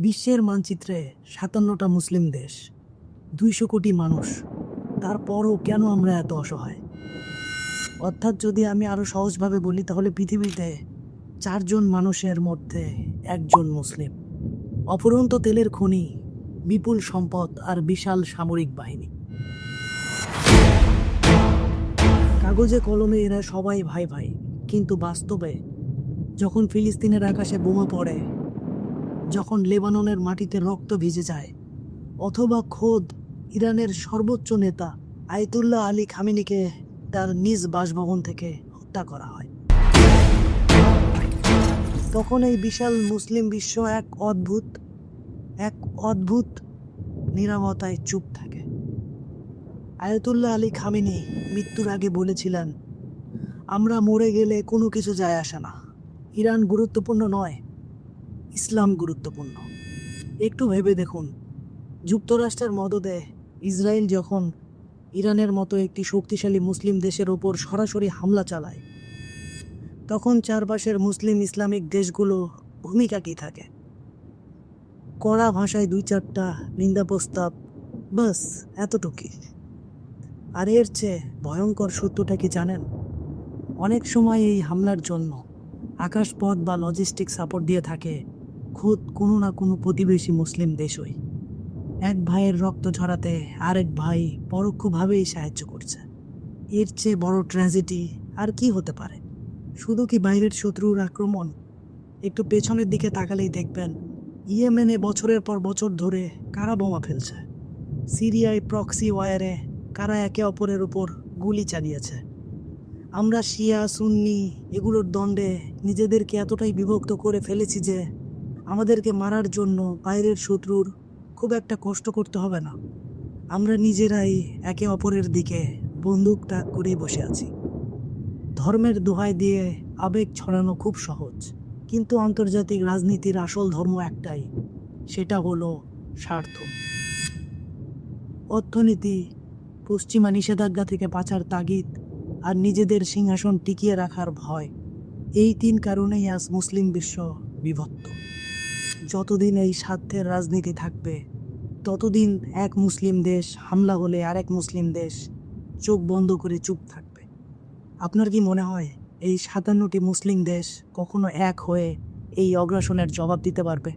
বিশ্বের মানচিত্রে ৫৭টা মুসলিম দেশ, ২০০ কোটি মানুষ, তারপরও কেন আমরা এত অসহায়? অর্থাৎ যদি আমি আরো সহজভাবে বলি তাহলে পৃথিবীতে ৪ জন মানুষের মধ্যে একজন মুসলিম। অফুরন্ত তেলের খনি, বিপুল সম্পদ আর বিশাল সামরিক বাহিনী। কাগজে কলমে এরা সবাই ভাই ভাই, কিন্তু বাস্তবে যখন ফিলিস্তিনের আকাশে বোমা পড়ে, যখন লেবাননের মাটিতে রক্ত ভিজে যায়, অথবা খোদ ইরানের সর্বোচ্চ নেতা আয়াতুল্লাহ আলী খামেনিকে তার নিজ বাসভবন থেকে হত্যা করা হয়, তখন এই বিশাল মুসলিম বিশ্ব এক অদ্ভুত নীরবতায় চুপ থাকে। আয়াতুল্লাহ আলী খামেনি মৃত্যুর আগে বলেছিলেন, আমরা মরে গেলে কোনো কিছু যায় আসে না, ইরান গুরুত্বপূর্ণ নয়, ইসলাম গুরুত্বপূর্ণ। একটু ভেবে দেখুন, যুক্তরাষ্ট্রের মদদে ইসরায়েল যখন ইরানের মতো একটি শক্তিশালী মুসলিম দেশের ওপর সরাসরি হামলা চালায়, তখন চারপাশের মুসলিম ইসলামিক দেশগুলো ভূমিকা কী থাকে? কড়া ভাষায় ২-৪টা নিন্দা প্রস্তাব, বাস এতটুকুই। আর এর চেয়ে ভয়ঙ্কর সত্যটা কি জানেন? অনেক সময় এই হামলার জন্য আকাশপথ বা লজিস্টিক সাপোর্ট দিয়ে থাকে খোদ কোনো না কোনো প্রতিবেশী মুসলিম দেশই। এক ভাইয়ের রক্ত ঝরাতে আরেক ভাই পরোক্ষভাবেই সাহায্য করছে। এর চেয়ে বড় ট্র্যাজেডি আর কি হতে পারে? শুধু কি বাইরের শত্রুর আক্রমণ? একটু পেছনের দিকে তাকালেই দেখবেন ইয়েমেনে বছরের পর বছর ধরে কারা বোমা ফেলছে, সিরিয়ায় প্রক্সি ওয়ারে কারা একে অপরের উপর গুলি চালিয়েছে। আমরা শিয়া সুন্নি এগুলোর দ্বন্দ্বে নিজেদেরকে এতটাই বিভক্ত করে ফেলেছি যে আমাদেরকে মারার জন্য বাইরের শত্রুর খুব একটা কষ্ট করতে হবে না। আমরা নিজেরাই একে অপরের দিকে বন্দুক তাক করেই বসে আছি। ধর্মের দোহাই দিয়ে আবেগ ছড়ানো খুব সহজ, কিন্তু আন্তর্জাতিক রাজনীতির আসল ধর্ম একটাই, সেটা হলো স্বার্থ। অর্থনীতি, পশ্চিমা নিষেধাজ্ঞা থেকে বাঁচার তাগিদ, আর নিজেদের সিংহাসন টিকিয়ে রাখার ভয়। এই ৩ কারণেই আজ মুসলিম বিশ্ব বিভক্ত। যতদিন এই স্বার্থের রাজনীতি থাকবে, ততদিন এক মুসলিম দেশ হামলা হলে আরেক মুসলিম দেশ চোখ বন্ধ করে চুপ থাকবে। আপনার কি মনে হয় এই ৫৭টি মুসলিম দেশ কখনো এক হয়ে এই অগ্রাসনের জবাব দিতে পারবে?